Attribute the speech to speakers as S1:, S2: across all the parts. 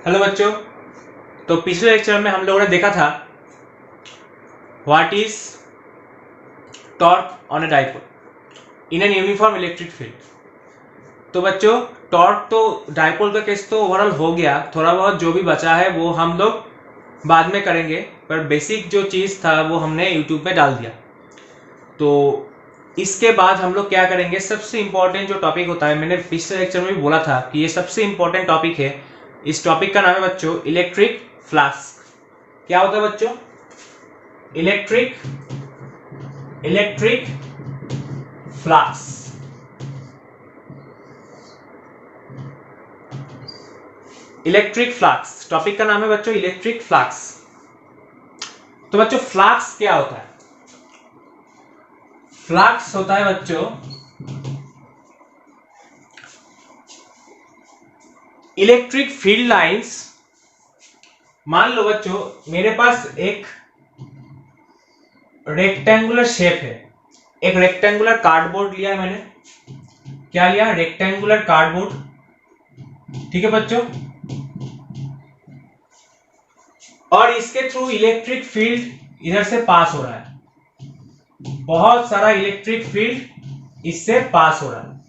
S1: Hello बच्चों। तो पिछले लेक्चर में हम लोगों ने देखा था what is torque on a dipole in an uniform electric field. तो बच्चों, टॉर्क तो डाइपोल का केस तो ओवरऑल हो गया, थोड़ा बहुत जो भी बचा है वो हम लोग बाद में करेंगे, पर बेसिक जो चीज़ था वो हमने यूट्यूब में डाल दिया। तो इसके बाद हम लोग क्या करेंगे, सबसे इम्पोर्टेंट जो टॉपिक होता है, मैंने पिछले लेक्चर में भी बोला था कि ये सबसे इम्पोर्टेंट टॉपिक है। इस टॉपिक का नाम है बच्चों इलेक्ट्रिक फ्लास्क। क्या होता है बच्चों? Electric flask. Electric flask topic का नाम है बच्चों इलेक्ट्रिक फ्लास्क। तो बच्चों फ्लास्क क्या होता है? फ्लास्क होता है बच्चों इलेक्ट्रिक फील्ड लाइंस। मान लो बच्चों मेरे पास एक रेक्टेंगुलर शेप है, एक रेक्टेंगुलर कार्डबोर्ड लिया मैंने। क्या लिया? Rectangular cardboard. ठीक है बच्चों, और इसके थ्रू इलेक्ट्रिक फील्ड इधर से पास हो रहा है, बहुत सारा इलेक्ट्रिक फील्ड इससे पास हो रहा है,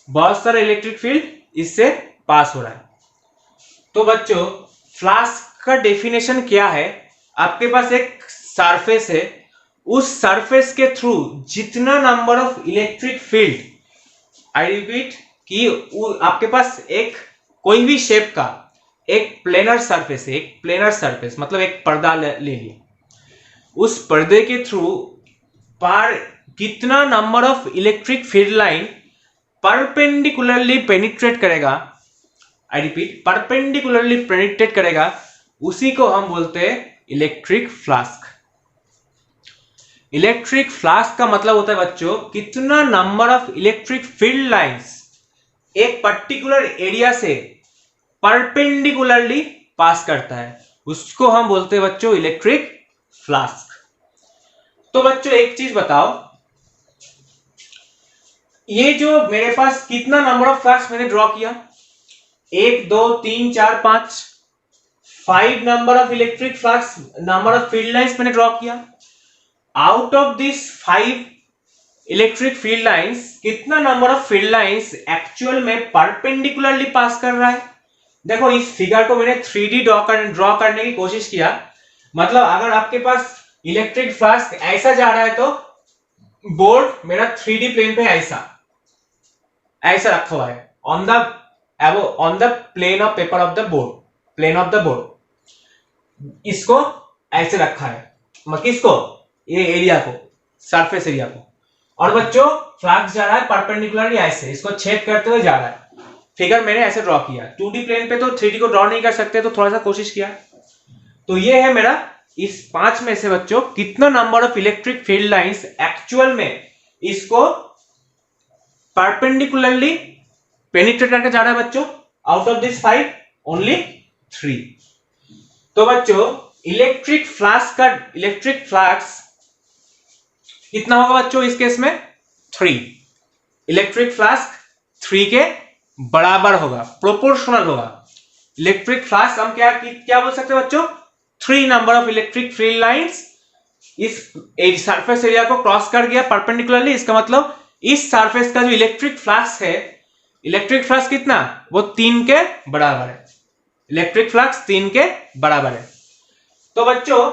S1: बहुत सारा इलेक्ट्रिक फील्ड इससे पास हो रहा है। तो बच्चों फ्लास्क का डेफिनेशन क्या है? आपके पास एक सरफेस है, उस सरफेस के थ्रू जितना number of electric field, I repeat कि आपके पास एक कोई भी शेप का एक प्लेनर सरफेस है, एक प्लेनर सरफेस मतलब एक पर्दा ले लिया, उस पर्दे के थ्रू पर कितना number of electric field line perpendicularly penetrate करेगा, आई रिपीट परपेंडिकुलरली पेनिट्रेट करेगा, उसी को हम बोलते हैं इलेक्ट्रिक फ्लास्क। इलेक्ट्रिक फ्लास्क का मतलब होता है बच्चों कितना number of electric field lines एक पर्टिकुलर एरिया से परपेंडिकुलरली पास करता है, उसको हम बोलते हैं बच्चों इलेक्ट्रिक फ्लास्क। तो बच्चों एक चीज बताओ, ये जो मेरे पास कितना नंबर ऑफ फ्लास्क मैंने ड्रॉ किया? 1 2 3 4 5 5 number of electric flux, number of field lines मैंने ड्रॉ किया। Out of this 5 electric field lines कितना number of field lines actual में परपेंडिकुलरली पास कर रहा है? देखो इस फिगर को मैंने 3D ड्रॉ करने की कोशिश किया। मतलब अगर आपके पास इलेक्ट्रिक फ्लास्क ऐसा जा रहा है तो बोर्ड मेरा 3D प्लेन पे ऐसा रखा हुआ है, on the plane of paper of the board, plane of the board, इसको ऐसे रखा है। किसको? ये एरिया को, सरफेस एरिया को। और बच्चों फ्लास्क जा रहा है परपेंडिकुलरली ऐसे, इसको छेद करते हुए जा रहा है। फिगर मैंने ऐसे ड्रॉ किया, 2D प्लेन पे तो 3D को ड्रॉ नहीं कर सकते, तो थोड़ा सा कोशिश किया। तो ये है मेरा इस 5 में से बच्चों कितना number of electric field lines actual में इसको परपेंडिकुलरली पेनिट्रेट करके जा रहा है बच्चों। Out of this 5 only 3। तो बच्चों इलेक्ट्रिक फ्लास्क कितना होगा बच्चों इस केस में? 3। इलेक्ट्रिक फ्लास्क 3 के बराबर होगा, प्रोपोर्शनल होगा। इलेक्ट्रिक फ्लास्क हम क्या बोल सकते हैं बच्चों? 3 number of electric field lines इस सरफेस एरिया को क्रॉस कर गया परपेंडिकुलरली, इसका मतलब इस सरफेस का जो इलेक्ट्रिक फ्लास्क है, इलेक्ट्रिक फ्लक्स कितना? वो 3 के बराबर है। इलेक्ट्रिक फ्लक्स 3 के बराबर है। तो बच्चों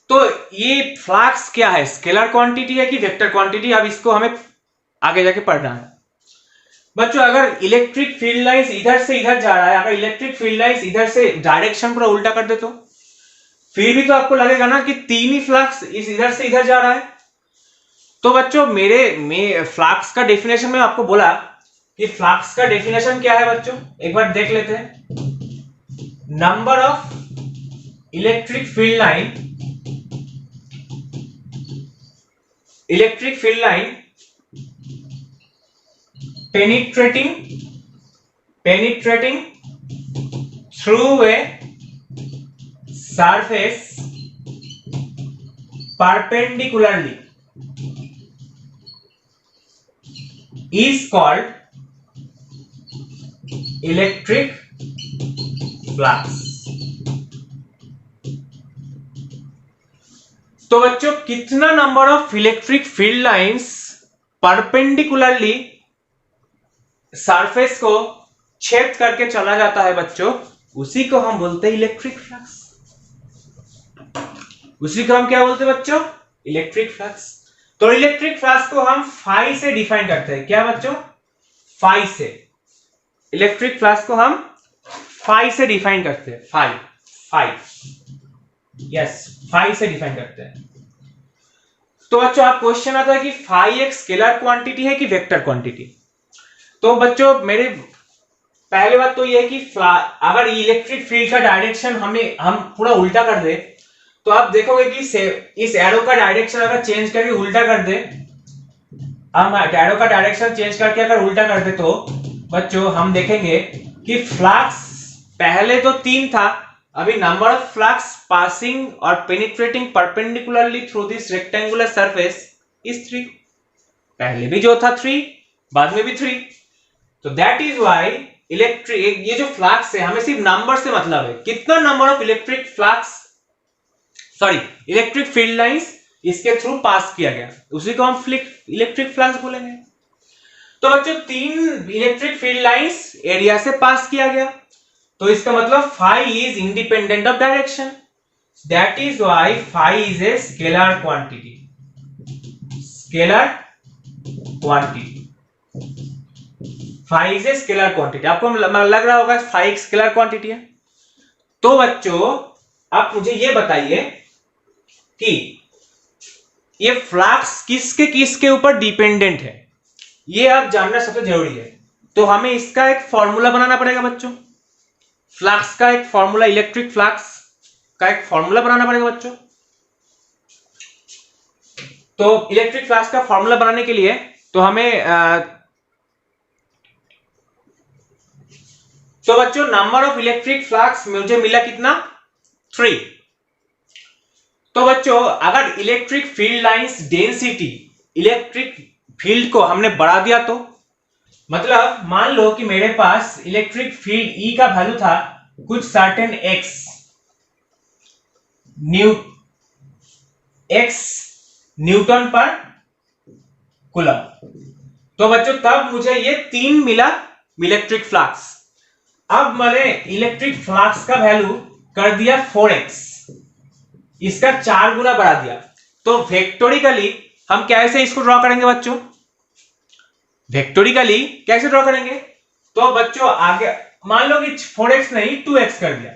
S1: तो ये फ्लक्स क्या है? स्केलर क्वांटिटी है कि वेक्टर क्वांटिटी? अब इसको हमें आगे जाके पढ़ना है बच्चों। अगर इलेक्ट्रिक फील्ड लाइंस इधर से इधर जा रहा है, अगर इलेक्ट्रिक फील्ड लाइंस इधर से डायरेक्शन पूरा उल्टा कर दे तो फिर भी तो आपको लगेगा ना कि 3 ही फ्लक्स इधर से इधर जा रहा है। तो बच्चों फ्लक्स का डेफिनेशन में आपको बोला कि फ्लक्स का डेफिनेशन क्या है बच्चों, एक बार देख लेते हैं। Number of electric field line penetrating through a surface perpendicularly is called electric flux. तो बच्चों कितना number of electric field lines perpendicularly surface को छेद करके चला जाता है बच्चों, उसी को हम बोलते हैं इलेक्ट्रिक फ्लक्स। उसी को हम क्या बोलते हैं बच्चों? Electric flux. तो इलेक्ट्रिक फ्लक्स को हम फाई से डिफाइन करते हैं। क्या बच्चों? फाई से। इलेक्ट्रिक फ्लक्स को हम फाई से डिफाइन करते हैं। फाई से डिफाइन करते हैं। तो बच्चों आप क्वेश्चन आता है कि फाई एक स्केलर क्वांटिटी है कि वेक्टर क्वांटिटी? तो बच्चों मेरे पहले बात तो यह है कि अगर इलेक्ट्रिक फील्ड का डायरेक्शन हम पूरा उल्टा कर दे तो आप देखोगे कि इस एरो का डायरेक्शन अगर चेंज करके उल्टा कर दे, हम एरो का डायरेक्शन चेंज करके अगर उल्टा कर दे तो बच्चों हम देखेंगे कि फ्लक्स पहले तो 3 था, अभी नंबर ऑफ फ्लक्स पासिंग और penetrating perpendicularly through this rectangular surface is 3। पहले भी जो था 3, बाद में भी 3। तो दैट इज व्हाई इलेक्ट्रिक, ये जो फ्लक्स है हमें सिर्फ नंबर से मतलब है, कितना number of electric field lines इसके थ्रू पास किया गया, उसी को हम इलेक्ट्रिक फ्लक्स बोलेंगे। तो बच्चों 3 इलेक्ट्रिक फील्ड लाइंस एरिया से पास किया गया, तो इसका मतलब phi is independent of direction. That is why phi is a scalar quantity. Phi is a scalar quantity. आपको लग रहा होगा फाई एक स्केलर क्वांटिटी है। तो बच्चों आप मुझे ये बताइए कि ये फ्लक्स किसके ऊपर डिपेंडेंट है, ये आप जानना सबसे जरूरी है। तो हमें इसका एक फॉर्मूला बनाना पड़ेगा बच्चों। फ्लक्स का एक फॉर्मूला, इलेक्ट्रिक फ्लक्स का एक फॉर्मूला बनाना पड़ेगा बच्चों। तो इलेक्ट्रिक फ्लक्स का फॉर्मूला बनाने के लिए तो हमें तो बच्चों नंबर ऑफ इलेक्ट्रिक फ्लक्स मुझे मिला कितना? 3। तो बच्चों अगर electric field lines density, electric field को हमने बढ़ा दिया तो मतलब मान लो कि मेरे पास इलेक्ट्रिक फील्ड E का वैल्यू था कुछ सर्टेन x न्यूटन पर कूलम। तो बच्चों तब मुझे ये 3 मिला इलेक्ट्रिक फ्लक्स। अब मैंने इलेक्ट्रिक फ्लक्स का वैल्यू कर दिया 4x, इसका 4 गुना बढ़ा दिया। तो वेक्टोरिकली हम कैसे इसको ड्रॉ करेंगे बच्चों? वेक्टोरिकली कैसे ड्रॉ करेंगे? तो बच्चों आगे मान लो कि 4x नहीं 2x कर दिया।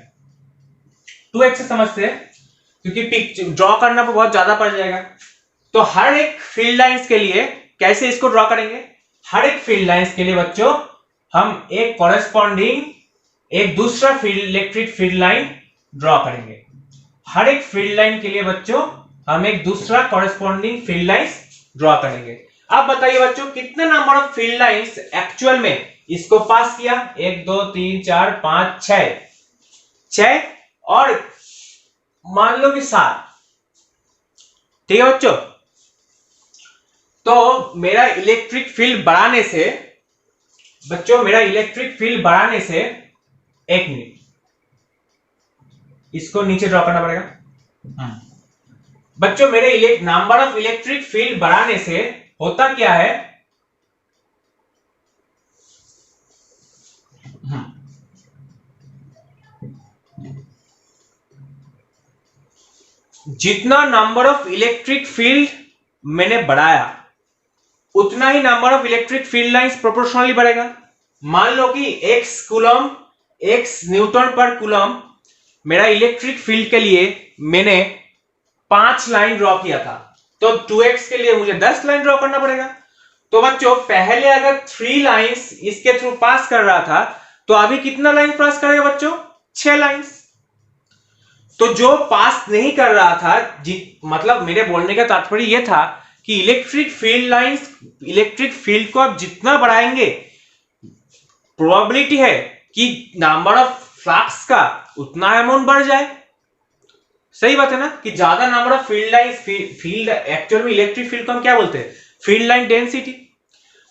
S1: 2x से समझते हैं क्योंकि ड्रॉ करना बहुत ज्यादा पड़ जाएगा। तो हर एक फील्ड लाइंस के लिए कैसे इसको ड्रॉ करेंगे? हर एक फील्ड लाइंस के लिए बच्चों हम एक कॉरेस्पॉन्डिंग एक दूसरा इलेक्ट्रिक फील्ड लाइन ड्रॉ करेंगे। हर एक फील्ड लाइन के लिए बच्चों हम एक दूसरा कॉरेस्पॉन्डिंग फील्ड लाइंस ड्रॉ करेंगे। अब बताइए बच्चों कितने number of field lines actual में इसको पास किया? 1 2 3 4 5 6 और मान लो कि 7। ठीक है बच्चों। तो मेरा इलेक्ट्रिक फील्ड बढ़ाने से बच्चों, मेरा इलेक्ट्रिक फील्ड बढ़ाने से 1 मिनट इसको नीचे ड्रॉ करना पड़ेगा। बच्चों मेरे नंबर ऑफ इलेक्ट्रिक फील्ड बढ़ाने से होता क्या है? जितना नंबर ऑफ इलेक्ट्रिक फील्ड मैंने बढ़ाया उतना ही number of electric field lines proportionally बढ़ेगा। मान लो कि x न्यूटन पर कूलम मेरा इलेक्ट्रिक फील्ड के लिए मैंने 5 लाइन ड्रॉ किया था, तो 2x के लिए मुझे 10 लाइन ड्रॉ करना पड़ेगा। तो बच्चों पहले अगर 3 लाइंस इसके थ्रू पास कर रहा था तो अभी कितना लाइन पास करेगा बच्चों? 6 लाइंस। तो जो पास नहीं कर रहा था, मतलब मेरे बोलने का तात्पर्य यह था कि इलेक्ट्रिक फील्ड को आप जितना बढ़ाएंगे प्रोबेबिलिटी है कि नंबर ऑफ फ्लक्स का उतना अमाउंट बढ़ जाए। सही बात है ना कि ज्यादा number of field line, field actual में इलेक्ट्रिक फील्ड को हम क्या बोलते हैं? Field line density.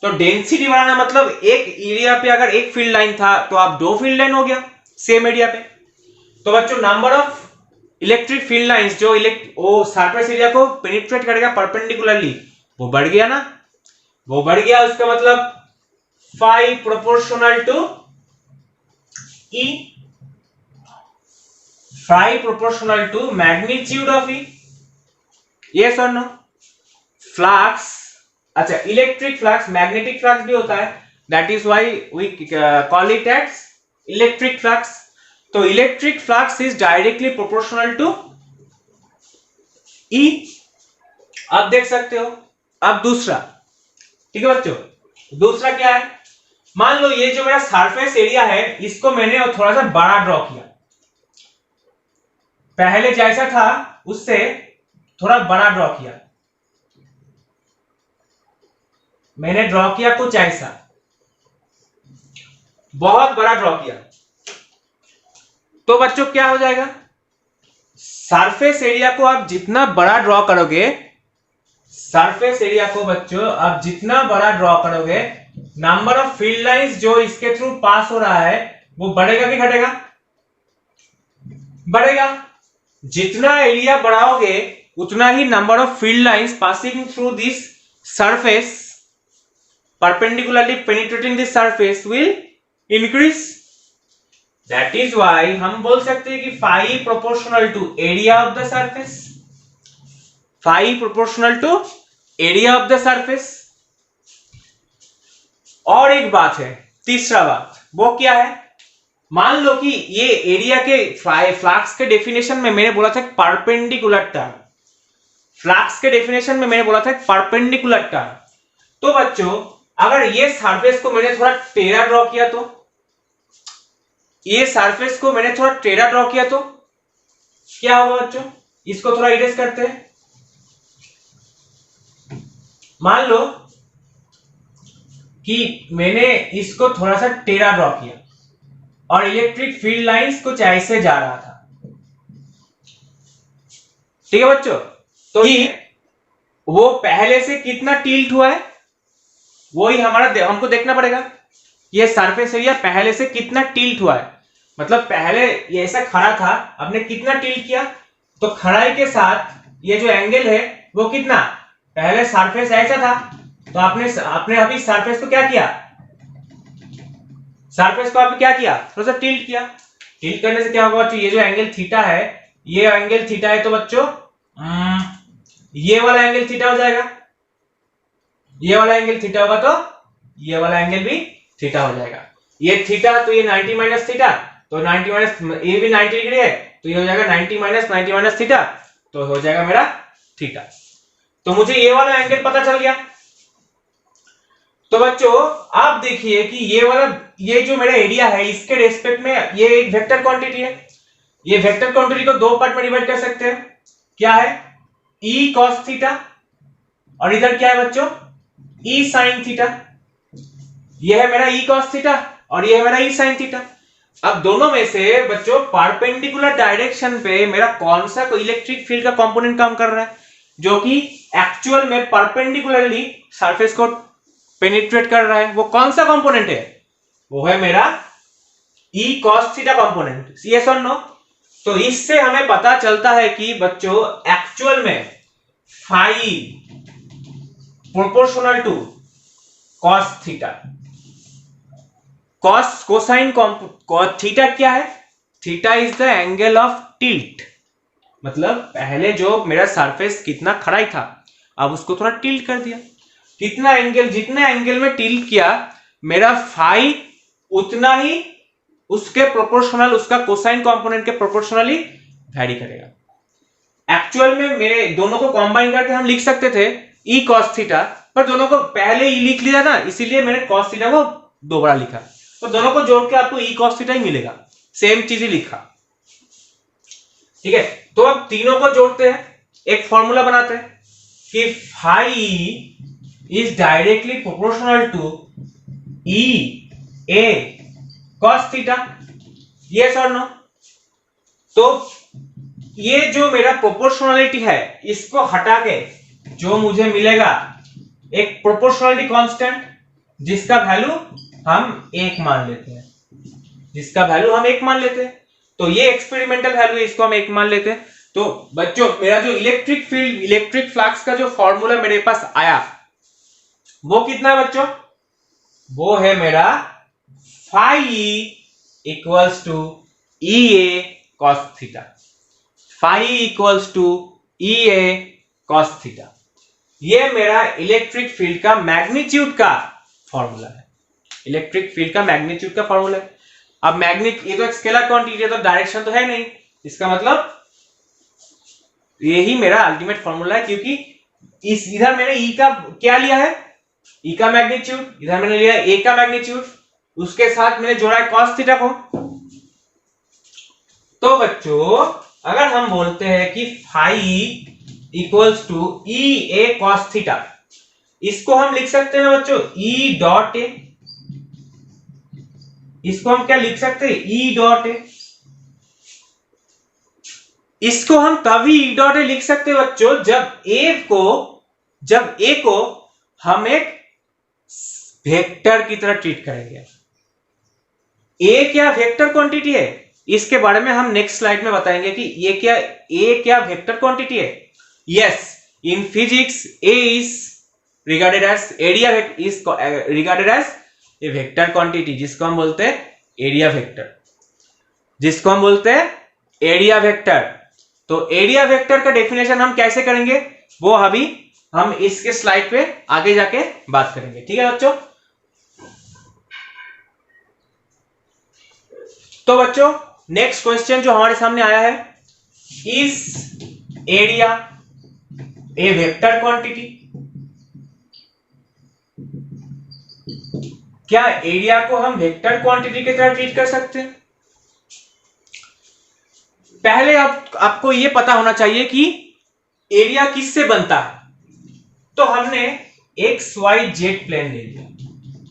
S1: तो डेंसिटी बढ़ाना मतलब एक एरिया पे अगर एक फील्ड लाइन था तो आप 2 फील्ड लाइन हो गया सेम एरिया पे। तो बच्चों number of electric field lines जो वो सरफेस एरिया को पेनिट्रेट करेगा परपेंडिकुलरली वो बढ़ गया ना, वो बढ़ गया। उसका मतलब phi proportional to E, phi proportional to magnitude of E। Yes और नो? फ्लक्स, अच्छा इलेक्ट्रिक फ्लक्स मैग्नेटिक फ्लक्स भी होता है, that is why we call it as electric flux. तो electric flux is directly proportional to E। अब देख सकते हो। अब दूसरा, ठीक है बच्चों, दूसरा क्या है? मान लो ये जो मेरा सरफेस एरिया है इसको मैंने थोड़ा सा बड़ा ड्रॉ किया, पहले जैसा था उससे थोड़ा बड़ा ड्रॉ किया, मैंने ड्रॉ किया कुछ ऐसा, बहुत बड़ा ड्रॉ किया। तो बच्चों क्या हो जाएगा? सरफेस एरिया को आप जितना बड़ा ड्रॉ करोगे, सरफेस एरिया को बच्चों आप जितना बड़ा ड्रॉ करोगे, नंबर ऑफ फील्ड लाइंस जो इसके थ्रू पास हो रहा है वो बढ़ेगा कि घटेगा? बढ़ेगा। जितना एरिया बढ़ाओगे उतना ही number of field lines passing through this surface perpendicularly penetrating the surface will increase. That is why हम बोल सकते हैं कि phi proportional to area of the surface, phi proportional to area of the surface। और एक बात है, तीसरा बात, वो क्या है? मान लो कि ये एरिया के फ्लक्स के डेफिनेशन में मैंने बोला था परपेंडिकुलर टर्म, फ्लक्स के डेफिनेशन में मैंने बोला था परपेंडिकुलर टर्म। तो बच्चों अगर ये सरफेस को मैंने थोड़ा टेढ़ा ड्रॉ किया तो, ये सरफेस को मैंने थोड़ा टेढ़ा ड्रॉ किया तो क्या होगा बच्चों? इसको थोड़ा इरेज करते हैं। मान लो कि मैंने इसको थोड़ा सा टेढ़ा ड्रॉ किया और इलेक्ट्रिक फील्ड लाइंस कुछ ऐसे जा रहा था, ठीक है बच्चों? तो ये वो पहले से कितना टिल्ट हुआ है वही हमको देखना पड़ेगा। ये सरफेस एरिया पहले से कितना टिल्ट हुआ है, मतलब पहले ये ऐसा खड़ा था, आपने कितना टिल्ट किया, तो खड़ाई के साथ ये जो एंगल है वो कितना, पहले सरफेस ऐसा था तो आपने अभी सरफेस को क्या किया, सरफेस को आपने क्या किया, थोड़ा सा टिल्ट किया। टिल्ट करने से क्या होगा बच्चों? ये जो एंगल थीटा है, ये एंगल थीटा है तो बच्चों ये वाला एंगल थीटा हो जाएगा, ये वाला एंगल थीटा होगा तो ये वाला एंगल भी थीटा हो जाएगा। ये थीटा तो ये 90 माइनस थीटा, तो 90 माइनस ये भी 90 डिग्री है तो ये हो जाएगा 90 माइनस थीटा, तो हो जाएगा मेरा थीटा। तो मुझे ये वाला एंगल पता चल गया। तो बच्चों आप देखिए कि ये जो मेरा एरिया है इसके रेस्पेक्ट में ये एक वेक्टर क्वांटिटी है। ये वेक्टर क्वांटिटी को दो पार्ट में डिवाइड कर सकते हैं। क्या है? E cos थीटा, और इधर क्या है बच्चों? E sin theta. ये है मेरा E cos थीटा और ये है मेरा E sin थीटा। अब दोनों में से बच्चों परपेंडिकुलर डायरेक्शन पे मेरा कौन सा इलेक्ट्रिक फील्ड का कंपोनेंट काम कर रहा है, जो कि एक्चुअल में परपेंडिकुलरली सरफेस को पेनिट्रेट कर रहा है? वो कौन सा कंपोनेंट है? वो है मेरा E cos theta component. Yes और नो? तो इससे हमें पता चलता है कि बच्चों एक्चुअल में phi proportional to cos theta, cos cosine theta क्या है? Theta is the angle of tilt, मतलब पहले जो मेरा सरफेस कितना खड़ा था अब उसको थोड़ा टिल्ट कर दिया। कितना एंगल, जितना एंगल में टिल्ट किया मेरा phi उतना ही उसके प्रोपोर्शनल, उसका कोसाइन कंपोनेंट के प्रोपोर्शनली वैरी करेगा। एक्चुअल में मेरे दोनों को कंबाइन करके हम लिख सकते थे E cos थीटा, पर दोनों को पहले ही लिख लिया ना, इसीलिए मैंने cos थीटा को दोबारा लिखा। तो दोनों को जोड़ के आपको E cos थीटा ही मिलेगा, सेम चीज ही लिखा। ठीक है, तो अब तीनों को जोड़ते हैं, एक फॉर्मूला बनाते हैं कि phi is directly proportional to E A cos theta. Yes और नो? तो ये जो मेरा प्रोपोर्शनलिटी है इसको हटा के जो मुझे मिलेगा एक प्रोपोर्शनलिटी कांस्टेंट, जिसका वैल्यू हम 1 मान लेते हैं, जिसका वैल्यू हम 1 मान लेते हैं। तो ये एक्सपेरिमेंटल वैल्यू है, इसको हम 1 मान लेते हैं। तो बच्चों मेरा जो इलेक्ट्रिक फील्ड, इलेक्ट्रिक फ्लक्स का जो फॉर्मूला मेरे पास आया वो कितना है बच्चों? वो है मेरा phi equals to EA cos theta. phi equals to EA cos theta. ये मेरा इलेक्ट्रिक फील्ड का मैग्नीट्यूड का फॉर्मूला है, इलेक्ट्रिक फील्ड का मैग्नीट्यूड का फॉर्मूला है। अब मैग्नेट, ये तो एक स्केलर क्वांटिटी है तो डायरेक्शन तो है नहीं, इसका मतलब यही मेरा अल्टीमेट फॉर्मूला है, क्योंकि इस इधर मैंने E का क्या लिया है, E का मैग्नीट्यूड, इधर मैंने लिया A का मैग्नीट्यूड, उसके साथ मैंने जोड़ा है cos थीटा को। तो बच्चों अगर हम बोलते हैं कि phi equals to EA cos theta, इसको हम लिख सकते हैं बच्चों E डॉट A, इसको हम क्या लिख सकते हैं E डॉट A। इसको हम तभी E डॉट A लिख सकते हैं बच्चों जब A को हम एक वेक्टर की तरह ट्रीट करेंगे। A क्या वेक्टर क्वांटिटी है, इसके बारे में हम नेक्स्ट स्लाइड में बताएंगे कि A क्या वेक्टर क्वांटिटी है। Yes, in physics A is regarded as area, is regarded as a vector quantity, जिसको हम बोलते हैं एरिया वेक्टर, जिसको हम बोलते हैं एरिया वेक्टर। तो एरिया वेक्टर का डेफिनेशन हम कैसे करेंगे वो अभी हम इसके स्लाइड पे आगे जाके बात करेंगे, ठीक है बच्चों। तो बच्चों नेक्स्ट क्वेश्चन जो हमारे सामने आया है, is area A vector quantity? क्या एरिया को हम वेक्टर क्वांटिटी की तरह ट्रीट कर सकते हैं? पहले आपको यह पता होना चाहिए कि एरिया किससे बनता है। तो हमने एक्स वाई जेड प्लेन ले लिया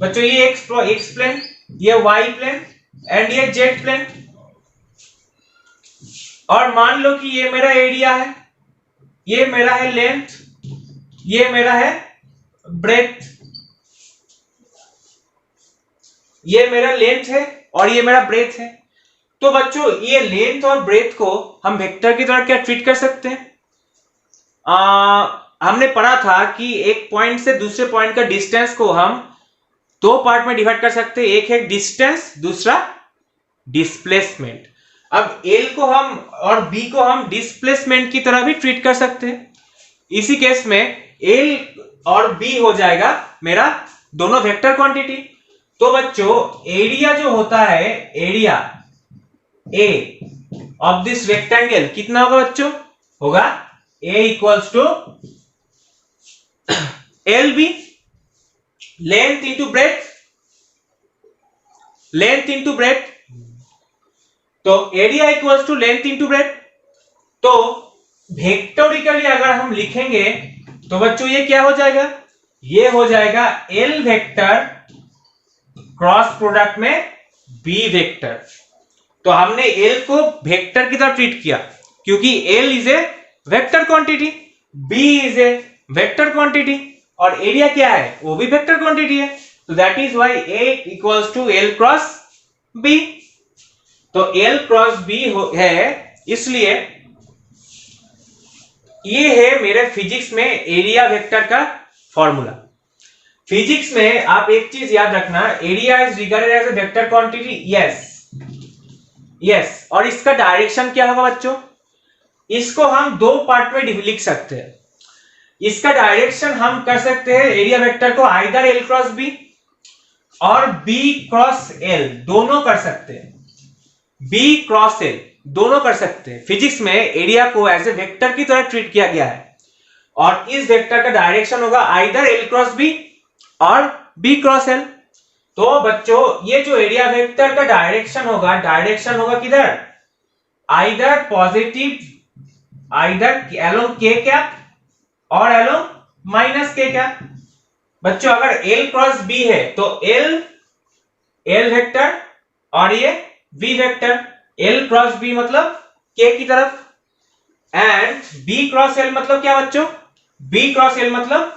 S1: बच्चों, ये एक्स प्लेन, ये वाई प्लेन एंड ये जेड प्लेन, और मान लो कि ये मेरा एरिया है, ये मेरा है लेंथ, ये मेरा है ब्रेथ, ये मेरा लेंथ है और ये मेरा ब्रेथ है। तो बच्चों ये लेंथ और ब्रेथ को हम वेक्टर की तरह क्या ट्रीट कर सकते हैं? हमने पढ़ा था कि एक पॉइंट से दूसरे पॉइंट का डिस्टेंस को हम दो पार्ट में डिवाइड कर सकते हैं, एक है डिस्टेंस, दूसरा डिस्प्लेसमेंट। अब L को हम और B को हम डिस्प्लेसमेंट की तरह भी ट्रीट कर सकते हैं। इसी केस में L और B हो जाएगा मेरा दोनों वेक्टर क्वांटिटी। तो बच्चों एरिया जो होता है, area A of this rectangle कितना होगा बच्चों? होगा A equals to LB, length into breadth, length into breadth. तो area equals to length into breadth. तो वेक्टोरिकली अगर हम लिखेंगे तो बच्चों ये क्या हो जाएगा? ये हो जाएगा L वेक्टर क्रॉस प्रोडक्ट में B वेक्टर। तो हमने L को वेक्टर की तरह ट्रीट किया क्योंकि L is a vector quantity, B is a vector quantity और एरिया क्या है? वो भी वेक्टर क्वांटिटी है। तो that is why A equals to L cross B। तो L क्रॉस B है, इसलिए ये है मेरे फिजिक्स में एरिया वेक्टर का फॉर्मूला। फिजिक्स में आप एक चीज याद रखना, area is regarded as a vector quantity. Yes, और इसका डायरेक्शन क्या होगा बच्चों? इसको हम दो पार्ट में लिख सकते हैं। इसका डायरेक्शन हम कर सकते हैं एरिया वेक्टर को आइदर L क्रॉस B और B क्रॉस L, दोनों कर सकते हैं। B क्रॉस L दोनों कर सकते हैं। फिजिक्स में एरिया को एज ए वेक्टर की तरह ट्रीट किया गया है और इस वेक्टर का डायरेक्शन होगा आइदर L क्रॉस B और B क्रॉस L। तो बच्चों ये जो एरिया वेक्टर का डायरेक्शन होगा किधर? Either positive, either along K cap और एलोंग माइनस K कैप। बच्चों अगर L क्रॉस B है तो L वेक्टर और ये B vector. L cross B मतलब K की तरफ एंड B क्रॉस L मतलब क्या बच्चों? B क्रॉस L मतलब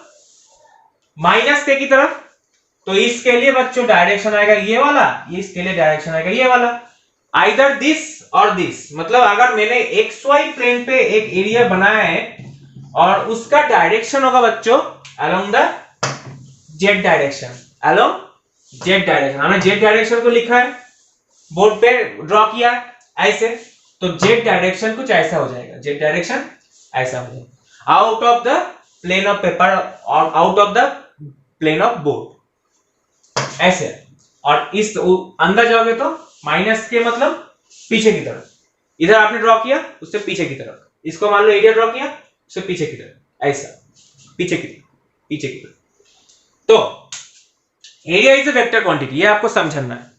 S1: माइनस K की तरफ। तो इसके लिए बच्चों डायरेक्शन आएगा ये वाला, इसके लिए डायरेक्शन आएगा ये वाला, आइदर दिस और दिस। मतलब अगर मैंने एक्स वाई प्लेन पे एक एरिया बनाया है और उसका डायरेक्शन होगा बच्चों along the Z direction, along Z direction. हमने जेड डायरेक्शन को लिखा है, बोर्ड पे ड्रॉ किया है ऐसे, तो जेड डायरेक्शन कुछ ऐसा हो जाएगा, जेड डायरेक्शन ऐसा हो जाएगा, out of the plane of paper और out of the plane of board ऐसे। और इस अंदर जाओगे तो माइनस के मतलब पीछे की तरफ, इधर आपने ड्रॉ किया उससे पीछे की तरफ, इसको मान लो एरिया ड्रॉ किया उससे पीछे की तरफ, ऐसा पीछे की तरफ। तो area is a vector quantity, ये आपको समझना है,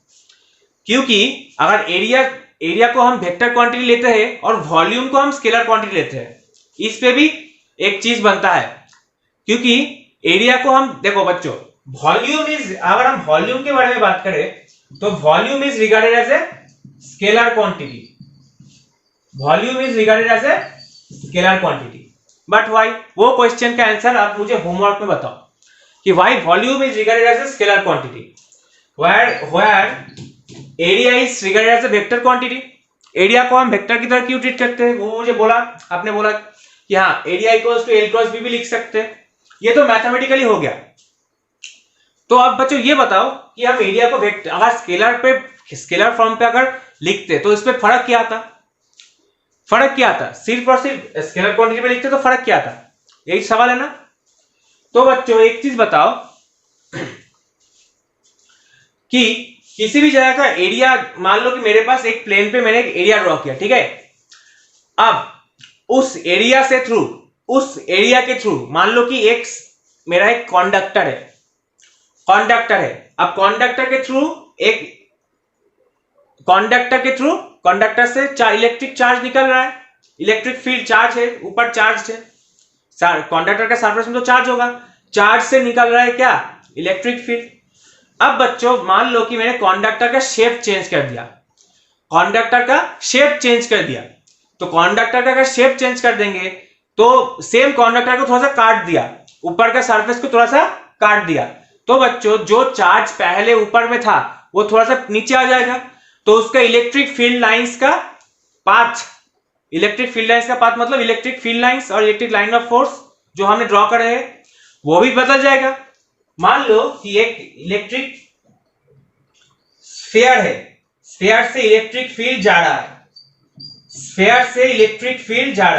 S1: क्योंकि अगर एरिया को हम वेक्टर क्वांटिटी लेते हैं और वॉल्यूम को हम स्केलर क्वांटिटी लेते हैं, इस पे भी एक चीज बनता है। क्योंकि एरिया को हम देखो बच्चों, वॉल्यूम इज, अगर हम वॉल्यूम के बारे में बात करें तो volume is regarded as a scalar quantity, volume is regarded as a scalar quantity. But why, वो क्वेश्चन का आंसर आप मुझे होमवर्क में बताओ कि why volume is regarded as a scalar quantity, where area is regarded as a vector quantity. Area को हम vector की तरह क्यों ट्रीट करते हैं, वो मुझे बोला, आपने बोला कि हाँ area equals to L cross B भी लिख सकते हैं, ये तो मैथमेटिकली हो गया। तो अब बच्चों ये बताओ कि हम एरिया को वेक्टर अगर स्केलर फॉर्म पे अगर लिखते तो इस पे फर्क क्या आता, फर्क क्या आता, सिर्फ और सिर्फ स्केलर क्वांटिटी पे लिखते तो फर्क क्या आता, यही सवाल है ना। तो बच्चों एक चीज बताओ कि किसी भी जगह का एरिया, मान लो कि मेरे पास एक प्लेन पे मैंने एक एरिया ड्रॉ किया, ठीक है। अब उस एरिया के थ्रू मान लो कि एक मेरा एक कंडक्टर है, अब कंडक्टर से इलेक्ट्रिक चार्ज निकल रहा है, इलेक्ट्रिक फील्ड चार्ज है, ऊपर चार्ज है, कंडक्टर का सरफेस में तो चार्ज होगा, चार्ज से निकल रहा है क्या, इलेक्ट्रिक फील्ड। अब बच्चों मान लो कि मैंने कंडक्टर का शेप चेंज कर दिया, तो कंडक्टर का अगर शेप चेंज कर देंगे तो सेम कंडक्टर को थोड़ा सा काट दिया, ऊपर का सरफेस को थोड़ा सा काट दिया, तो बच्चों जो चार्ज पहले ऊपर में था वो थोड़ा सा नीचे आ जाएगा, तो उसका इलेक्ट्रिक फील्ड लाइंस का पाथ मतलब इलेक्ट्रिक फील्ड लाइंस और इलेक्ट्रिक लाइन ऑफ फोर्स जो हमने ड्रॉ करे हैं वो भी बदल जाएगा। मान लो कि एक इलेक्ट्रिक स्फीयर है, स्फीयर से इलेक्ट्रिक फील्ड जा रहा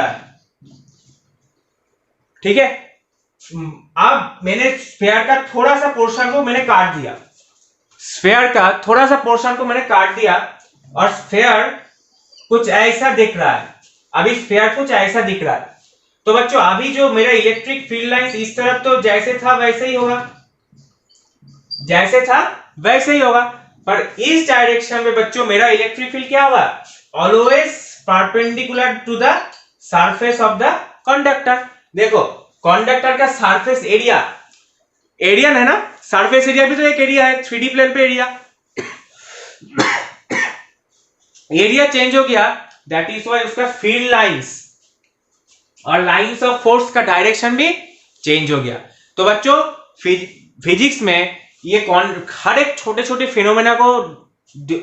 S1: है, ठीक है। अब मैंने स्फीयर का थोड़ा सा पोर्शन को मैंने काट दिया, और स्फीयर कुछ ऐसा दिख रहा है, अभी स्फीयर कुछ ऐसा दिख रहा है। तो बच्चों अभी जो मेरा इलेक्ट्रिक फील्ड लाइंस इस तरफ तो जैसे था वैसे ही होगा, पर इस डायरेक्शन में बच्चों मेरा इलेक्ट्रिक फील्ड क्या होगा, always perpendicular to the surface of the conductor. देखो कंडक्टर का सरफेस एरिया है ना, सरफेस एरिया भी तो एक एरिया है, 3D प्लेन पे एरिया चेंज हो गया, दैट इज व्हाई उसका फील्ड लाइंस और लाइंस ऑफ फोर्स का डायरेक्शन भी चेंज हो गया। तो बच्चों फिजिक्स में ये हर एक छोटे छोटे फिनोमेना को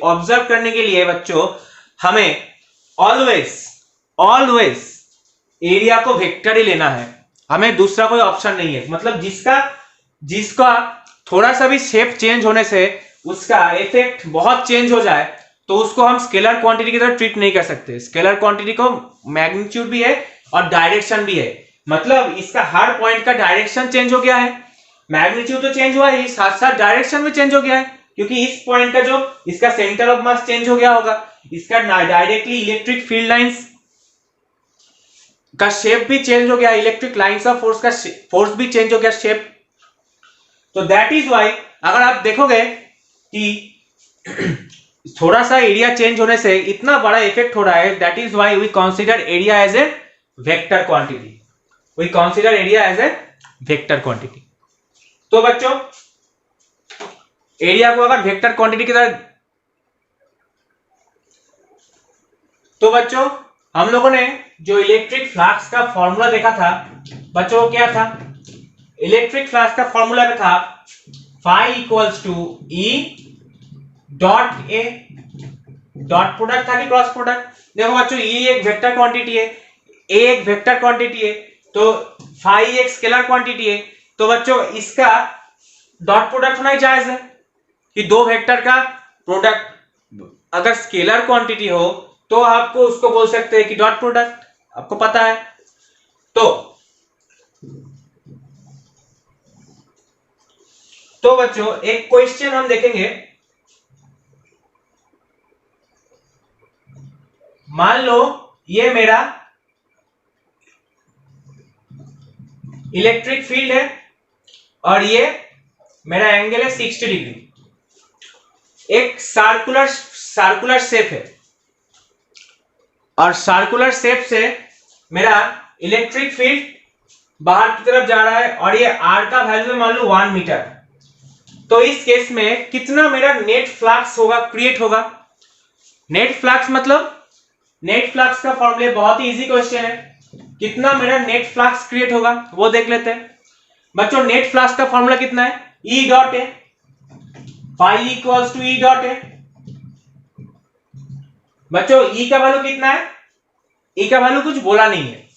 S1: ऑब्जर्व करने के लिए बच्चों हमें ऑलवेज एरिया को वेक्टर ही लेना है, हमें दूसरा कोई ऑप्शन नहीं है। मतलब जिसका थोड़ा सा भी शेप चेंज होने से उसका इफेक्ट बहुत चेंज हो जाए तो उसको हम स्केलर क्वांटिटी की तरह ट्रीट नहीं कर सकते। स्केलर क्वांटिटी को मैग्नीट्यूड भी है और डायरेक्शन भी है, मतलब इसका हर पॉइंट का डायरेक्शन चेंज हो गया है, मैग्नीट्यूड तो चेंज हुआ है, साथ साथ डायरेक्शन भी चेंज हो गया है, क्योंकि इस पॉइंट का जो इसका सेंटर ऑफ मास चेंज हो गया होगा, इसका डायरेक्टली इलेक्ट्रिक फील्ड लाइंस का शेप भी चेंज हो गया, इलेक्ट्रिक लाइंस ऑफ फोर्स का फोर्स भी चेंज हो गया शेप। तो दैट इज व्हाई अगर आप देखोगे कि थोड़ा सा एरिया चेंज होने से इतना बड़ा इफेक्ट हो रहा है, that is why we consider area as a vector quantity. तो बच्चों एरिया को अगर वेक्टर क्वांटिटी की तरह, तो बच्चों हम लोगों ने जो इलेक्ट्रिक फ्लक्स का फॉर्मूला देखा था बच्चों, क्या था, इलेक्ट्रिक फ्लक्स का फॉर्मूला था phi equals to E dot A, dot product था कि क्रॉस प्रोडक्ट? देखो बच्चों ये एक वेक्टर क्वांटिटी है, ए एक वेक्टर क्वांटिटी है, तो फाई एक स्केलर क्वांटिटी है, तो बच्चों इसका डॉट प्रोडक्ट होना ही जायज है कि दो वेक्टर का प्रोडक्ट अगर स्केलर क्वांटिटी हो तो आपको उसको बोल सकते हैं कि डॉट प्रोडक्ट, आपको पता है। तो बच्चों एक क्वेश्चन हम देखेंगे, मान लो ये मेरा इलेक्ट्रिक फील्ड है और ये मेरा एंगल है 60 डिग्री, एक सर्कुलर शेप है और सर्कुलर शेप से मेरा इलेक्ट्रिक फील्ड बाहर की तरफ जा रहा है और ये आर का वैल्यू मान लो 1 मीटर। तो इस केस में कितना मेरा नेट फ्लक्स होगा, क्रिएट होगा? नेट फ्लक्स मतलब, नेट फ्लक्स का फॉर्मूला बहुत ही इजी क्वेश्चन है, कितना मेरा नेट फ्लक्स क्रिएट होगा वो देख लेते हैं। बच्चों नेट फ्लक्स का फॉर्मूला कितना है? E dot A, phi equals to E dot A. बच्चों E का वैल्यू कितना है? E का वैल्यू कुछ बोला नहीं है,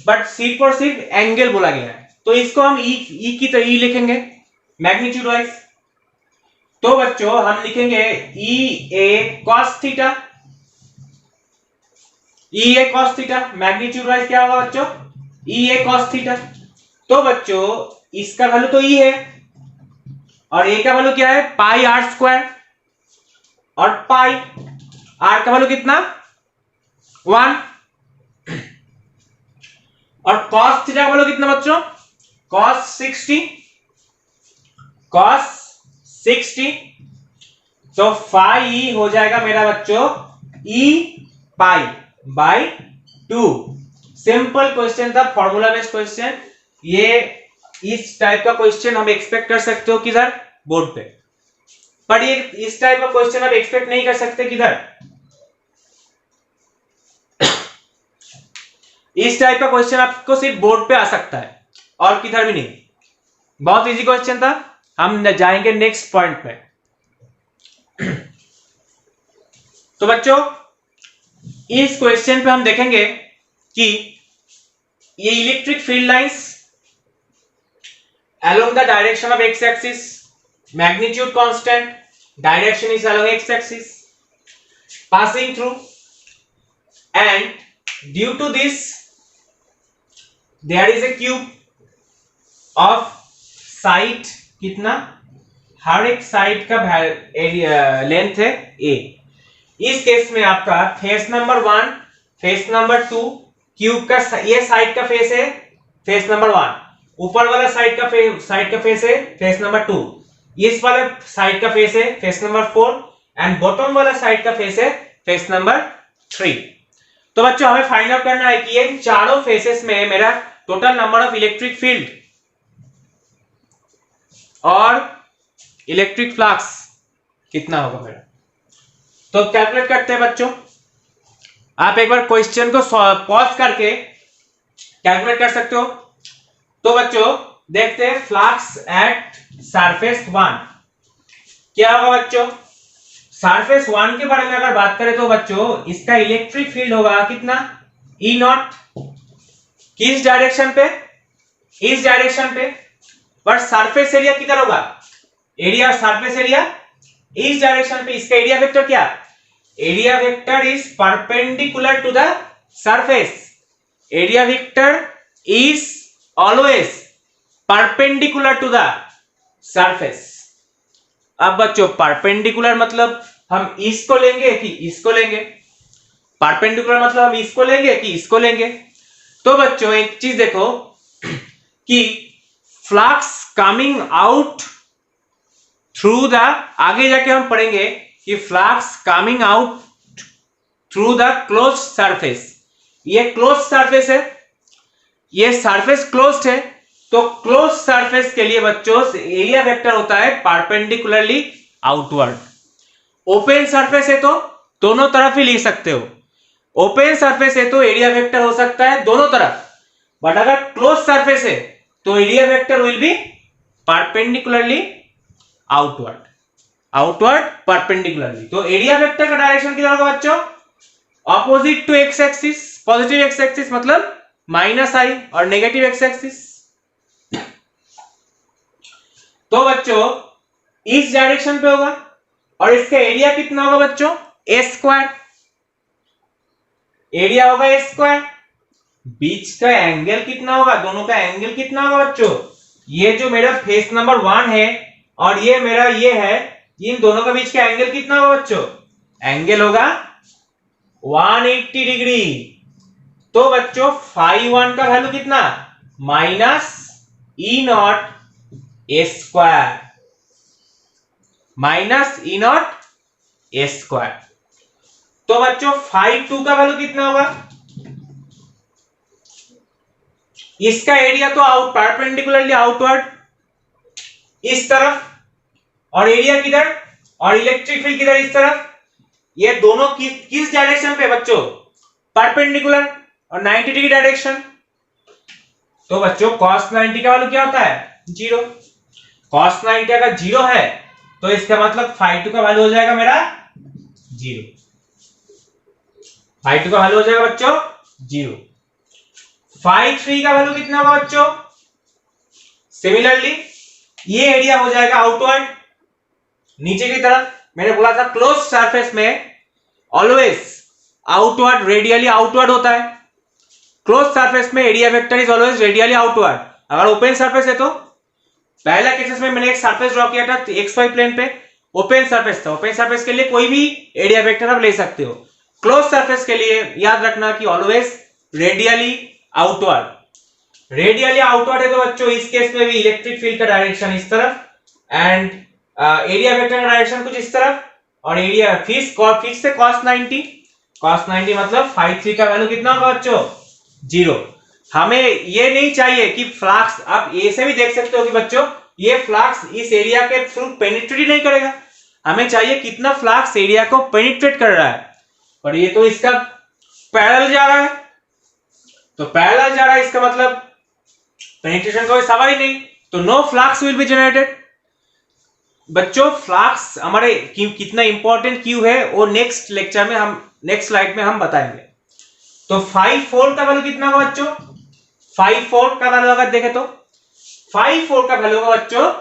S1: बट सिर्फ और सिर्फ एंगल बोला गया है, तो इसको हम E की तरह E लिखेंगे मैग्नीट्यूड वाइज। तो बच्चों हम लिखेंगे E a cos theta, E a cos theta, magnitude wise क्या होगा बच्चों? E a cos theta. तो बच्चों इसका वैल्यू तो E है और A का वैल्यू क्या है? पाई आर स्क्वायर, और पाई आर का वैल्यू कितना? 1, और cos थीटा का वैल्यू कितना बच्चों? cos 60। तो फाई हो जाएगा मेरा बच्चों E pi by 2। Simple question था, फॉर्मूला बेस्ड क्वेश्चन। ये इस टाइप का क्वेश्चन हम एक्सपेक्ट कर सकते हो किधर? बोर्ड पे। पर ये इस टाइप का क्वेश्चन आप एक्सपेक्ट नहीं कर सकते किधर? इस टाइप का क्वेश्चन आपको सिर्फ बोर्ड पे आ सकता है और किधर भी नहीं। बहुत इजी क्वेश्चन था, हम जाएंगे नेक्स्ट पॉइंट पे। तो बच्चों इस क्वेश्चन पे हम देखेंगे कि ये electric field lines along the direction of x axis, magnitude constant, direction is along x axis, passing through, and due to this there is a cube of side कितना? हर एक साइड का लेंथ है a। इस case में आपका face number 1, face number 2, cube का ये side का फेस है फेस नंबर 1, ऊपर वाला साइड का फेस है फेस नंबर 2, इस वाला साइड का फेस है फेस नंबर 4 एंड बॉटम वाला साइड का फेस है फेस नंबर 3। तो बच्चों हमें फाइंड आउट करना है कि ये चारों फेसेस में मेरा total number of electric field और इलेक्ट्रिक फ्लक्स कितना होगा मेरा। तो कैलकुलेट करते हैं बच्चों, आप एक बार क्वेश्चन को पॉज करके कैलकुलेट कर सकते हो। तो बच्चों देखते हैं फ्लक्स एट सरफेस 1 क्या होगा बच्चों। सरफेस 1 के बारे में अगर बात करें तो बच्चों इसका इलेक्ट्रिक फील्ड होगा कितना? E not. किस डायरेक्शन पे? इस डायरेक्शन पे। बट सरफेस एरिया किधर होगा? एरिया सरफेस एरिया इस डायरेक्शन पे। इसका एरिया वेक्टर क्या? Area vector is perpendicular to the surface. Area vector is always perpendicular to the surface. अब बच्चों परपेंडिकुलर मतलब हम इसको लेंगे कि इसको लेंगे? परपेंडिकुलर मतलब हम इसको लेंगे कि इसको लेंगे? तो बच्चों एक चीज देखो कि flux coming out through the, आगे जाके हम पढ़ेंगे कि flux coming out through the closed surface. ये क्लोज्ड सरफेस है, ये सरफेस क्लोज्ड है, तो क्लोज सरफेस के लिए बच्चों एरिया वेक्टर होता है परपेंडिकुलरली आउटवर्ड। ओपन सरफेस है तो दोनों तरफ ही लिख सकते हो। ओपन सरफेस है तो एरिया वेक्टर हो सकता है दोनों तरफ, बट अगर क्लोज सरफेस है तो area vector will be perpendicularly outward, outward perpendicularly. तो एरिया वेक्टर का डायरेक्शन किधर होगा बच्चों? Opposite to X axis. Positive X axis मतलब माइनस आई और नेगेटिव एक्स एक्सिस। तो बच्चों इस डायरेक्शन पे होगा और इसका एरिया कितना होगा बच्चों? ए स्क्वायर। एरिया होगा ए स्क्वायर। बीच का एंगल कितना होगा? दोनों का एंगल कितना होगा बच्चों? ये जो मेरा फेस नंबर 1 है और ये मेरा ये है, इन दोनों के बीच का एंगल कितना होगा बच्चों? एंगल होगा 180 डिग्री। तो बच्चों फाई 1 का वैल्यू कितना? Minus E not a square, minus E not a square. तो बच्चों फाई 2 का वैल्यू कितना होगा? इसका एरिया तो आउट परपेंडिकुलरली आउटवर्ड इस तरफ, और एरिया किधर? और इलेक्ट्रिक फील्ड किधर? इस तरफ। ये दोनों किस डायरेक्शन पे बच्चों? परपेंडिकुलर और 90 डिग्री डायरेक्शन। तो बच्चों cos 90 का वैल्यू क्या होता है? 0। cos 90 अगर 0 है तो इसका मतलब फाई 2 का वैल्यू हो जाएगा मेरा 0। फाई 2 का वैल्यू हो जाएगा बच्चों 0। फाई 3 का वैल्यू कितना होगा बच्चों? सिमिलरली ये एरिया हो जाएगा आउटवर्ड नीचे की तरफ। मैंने बोला था क्लोज सरफेस में ऑलवेज आउटवर्ड रेडियली आउटवर्ड होता है। क्लोज सरफेस में area vector is always radially outward. अगर ओपन सरफेस है तो पहला केसेस में मैंने एक सरफेस ड्रॉ किया था एक्स वाई प्लेन पे, ओपन सरफेस था। ओपन सरफेस के लिए कोई भी एरिया वेक्टर आप ले सकते हो। क्लोज सरफेस के लिए याद रखना कि always radially outward. Radially outward है तो बच्चों इस केस में भी इलेक्ट्रिक फील्ड का डायरेक्शन इस तरफ एंड एरिया वेक्टर का डायरेक्शन कुछ इस तरफ, और एरिया फिक्स से cos 90 मतलब फाई 3 का वैल्यू कितना होगा बच्चों? 0। हमें ये नहीं चाहिए कि फ्लक्स, आप ऐसे भी देख सकते हो कि बच्चों ये फ्लक्स इस एरिया के थ्रू पेनिट्रेट नहीं करेगा। हमें चाहिए कितना फ्लक्स एरिया को पेनिट्रेट कर रहा है, और ये तो इसका पैरेलल जा रहा है। तो पैरेलल जा रहा है इसका मतलब पेनिट्रेशन का कोई सवाल ही नहीं। तो no flux will be generated. बच्चों फ्लक्स हमारे कितना इंपॉर्टेंट क्यों है वो नेक्स्ट लेक्चर में, हम नेक्स्ट स्लाइड में हम बताएंगे। तो फाई 4 का वैल्यू कितना होगा बच्चों? फाई 4 का वैल्यू अगर देखें तो फाई 4 का वैल्यू होगा बच्चों,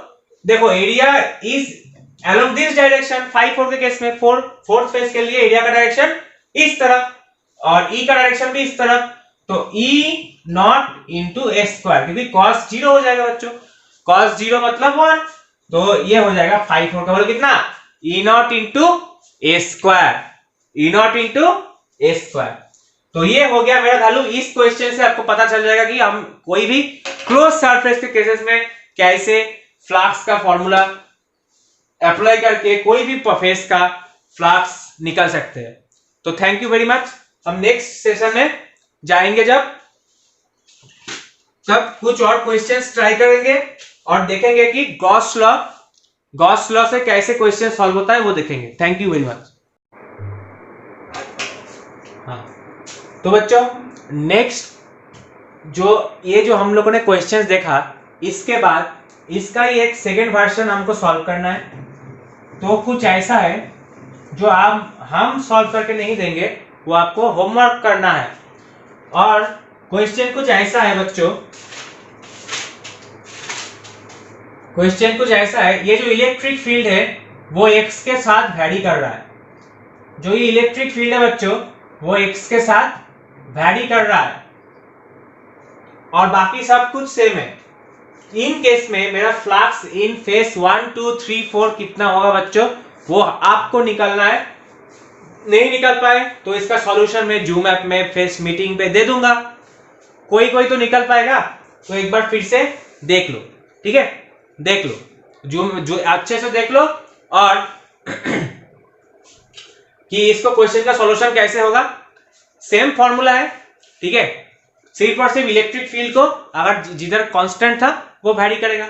S1: देखो area is along this direction. Phi 4 के केस में फोर्थ फेस के लिए एरिया का डायरेक्शन इस तरफ और ई का डायरेक्शन भी इस तरफ। तो ई नॉट इंटू ए स्क्वायर, क्योंकि cos 0 हो जाएगा बच्चों। cos 0 मतलब 1, तो ये हो जाएगा फाई 4 का वैल्यू कितना? E naught into A square, E naught into A square. तो ये हो गया मेरा वैल्यू। इस क्वेश्चन से आपको पता चल जाएगा कि हम कोई भी क्लोज सरफेस के केसेस में कैसे फ्लक्स का फॉर्मूला अप्लाई करके कोई भी फेस का फ्लक्स निकल सकते हैं। तो थैंक यू वेरी मच। हम नेक्स्ट सेशन में जाएंगे जब कुछ और क्वेश्चंस ट्राई करेंगे और देखेंगे कि गॉस लॉ से कैसे क्वेश्चन सॉल्व होता है वो देखेंगे। Thank you very much. हाँ तो बच्चों नेक्स्ट जो हम लोगों ने क्वेश्चंस देखा, इसके बाद इसका ही एक सेकेंड वर्जन हमको सॉल्व करना है। तो कुछ ऐसा है जो हम सॉल्व करके नहीं देंगे, वो आपको होमवर्क करना है। और क्वेश्चन कुछ ऐसा है बच्चों, क्वेश्चन कुछ ऐसा है, ये जो इलेक्ट्रिक फील्ड है वो एक्स के साथ वैरी कर रहा है। जो ये इलेक्ट्रिक फील्ड है बच्चों वो एक्स के साथ वैरी कर रहा है और बाकी सब कुछ सेम है। इन केस में मेरा फ्लक्स इन फेस 1 2 3 4 कितना होगा बच्चों, वो आपको निकलना है। नहीं निकल पाए तो इसका सॉल्यूशन मैं जूम ऐप में फेस मीटिंग पे दे दूंगा। कोई तो निकल पाएगा तो एक बार फिर से देख लो, ठीक है? देख लो जो अच्छे से देख लो और कि इसको क्वेश्चन का सॉल्यूशन कैसे होगा। सेम फॉर्मूला है, ठीक है? सिर्फ और सिर्फ इलेक्ट्रिक फील्ड को अगर जिधर कांस्टेंट था वो वैरी करेगा।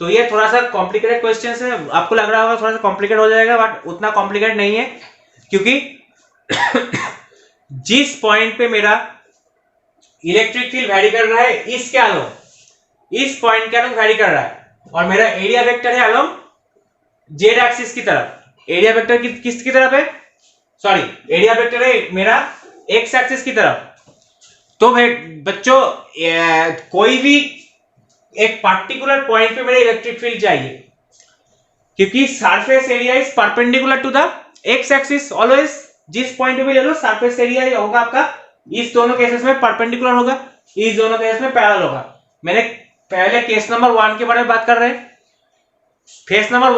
S1: तो ये थोड़ा सा कॉम्प्लिकेटेड क्वेश्चन है, आपको लग रहा होगा थोड़ा सा कॉम्प्लिकेट हो जाएगा, बट उतना कॉम्प्लिकेट नहीं है, क्योंकि जिस पॉइंट पे मेरा इलेक्ट्रिक फील्ड वैरी कर रहा है इस पॉइंट के अलग वैरी कर रहा है। और मेरा एरिया वेक्टर है अलोंग जेड एक्सिस की तरफ। एरिया वेक्टर किसकी तरफ है, सॉरी एरिया वेक्टर है मेरा एक्स एक्सिस की तरफ। तो बच्चों कोई भी एक पर्टिकुलर पॉइंट पे मेरे इलेक्ट्रिक फील्ड चाहिए, क्योंकि surface area is perpendicular to the x axis always. जिस पॉइंट पे भी ले लो सरफेस एरिया होगा आपका इस दोनों केसेस में परपेंडिकुलर होगा, इस दोनों केसेस में पैरेलल होगा। मैंने पहले केस नंबर 1 के बारे में बात कर रहे हैं। फेस नंबर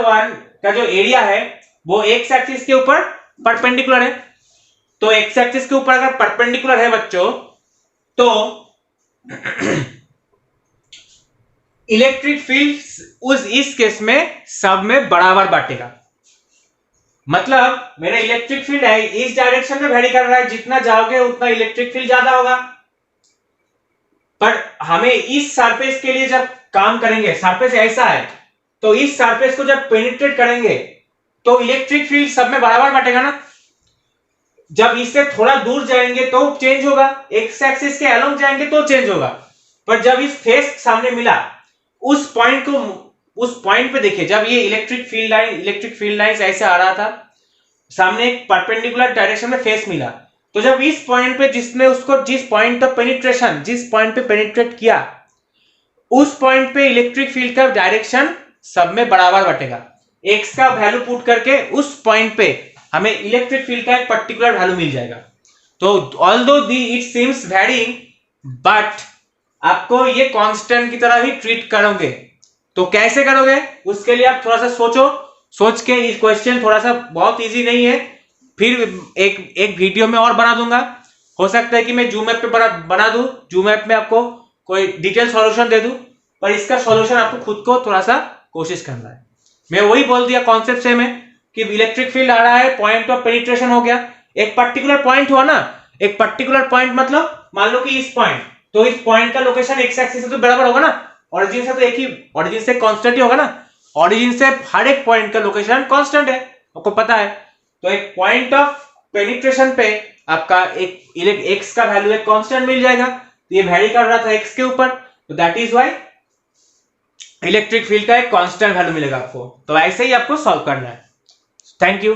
S1: 1 का जो एरिया है वो एक्स एक्सिस के ऊपर परपेंडिकुलर है। तो एक्स एक्सिस के ऊपर अगर परपेंडिकुलर है बच्चों तो इलेक्ट्रिक फील्ड इस केस में सब में बराबर बांटेगा। मतलब मेरा इलेक्ट्रिक फील्ड है इस डायरेक्शन में वेरी कर रहा है, जितना जाओगे उतना इलेक्ट्रिक फील्ड ज्यादा होगा। पर हमें इस सरफेस के लिए जब काम करेंगे, सरफेस ऐसा है तो इस सरफेस को जब पेनिट्रेट करेंगे तो इलेक्ट्रिक फील्ड सब में बराबर बांटेगा ना। जब इससे थोड़ा दूर जाएंगे तो चेंज होगा, एक्स एक्सिस के अलोंग जाएंगे तो चेंज होगा। पर जब इस फेस सामने मिला उस पॉइंट पे देखिए, जब ये इलेक्ट्रिक फील्ड लाइन ऐसे आ रहा था, सामने एक परपेंडिकुलर डायरेक्शन में फेस मिला, तो जब इस पॉइंट पे जिसने उसको जिस पॉइंट पे पेनिट्रेट किया उस पॉइंट पे इलेक्ट्रिक फील्ड का डायरेक्शन सब में बराबर बटेगा। एक्स का वैल्यू पुट करके उस पॉइंट पे हमें इलेक्ट्रिक फील्ड का एक पर्टिकुलर वैल्यू मिल जाएगा। तो although it seems varying but आपको ये कांस्टेंट की तरह ही ट्रीट करोगे। तो कैसे करोगे उसके लिए आप थोड़ा सा सोच के, इस क्वेश्चन थोड़ा सा बहुत इजी नहीं है, फिर एक वीडियो में और बना दूंगा। हो सकता है कि मैं जूम ऐप पे बना दूं, जूम ऐप में आपको कोई डिटेल सॉल्यूशन दे दूं, पर इसका सॉल्यूशन आपको खुद को थोड़ा सा कोशिश करना है। मैं वही बोल दिया कॉन्सेप्ट से में कि इलेक्ट्रिक फील्ड आ रहा है, पॉइंट ऑफ पेनिट्रेशन हो गया, एक पर्टिकुलर पॉइंट हुआ ना। एक पर्टिकुलर पॉइंट मतलब मान लो कि इस पॉइंट, तो इस पॉइंट का लोकेशन एक्स एक्सिस से तो बराबर होगा ना, ओरिजिन से तो एक ही, ओरिजिन से कांस्टेंट ही होगा ना, ओरिजिन से हर एक पॉइंट का लोकेशन कांस्टेंट है, आपको पता है। तो एक पॉइंट ऑफ पेनिट्रेशन पे आपका एक एक्स का वैल्यू एक कांस्टेंट मिल जाएगा, तो ये वैरी कर रहा था एक्स के ऊपर, तो that is why electric field का एक कांस्टेंट वैल्यू मिलेगा आपको। तो ऐसे ही आपको सॉल्व करना है। Thank you.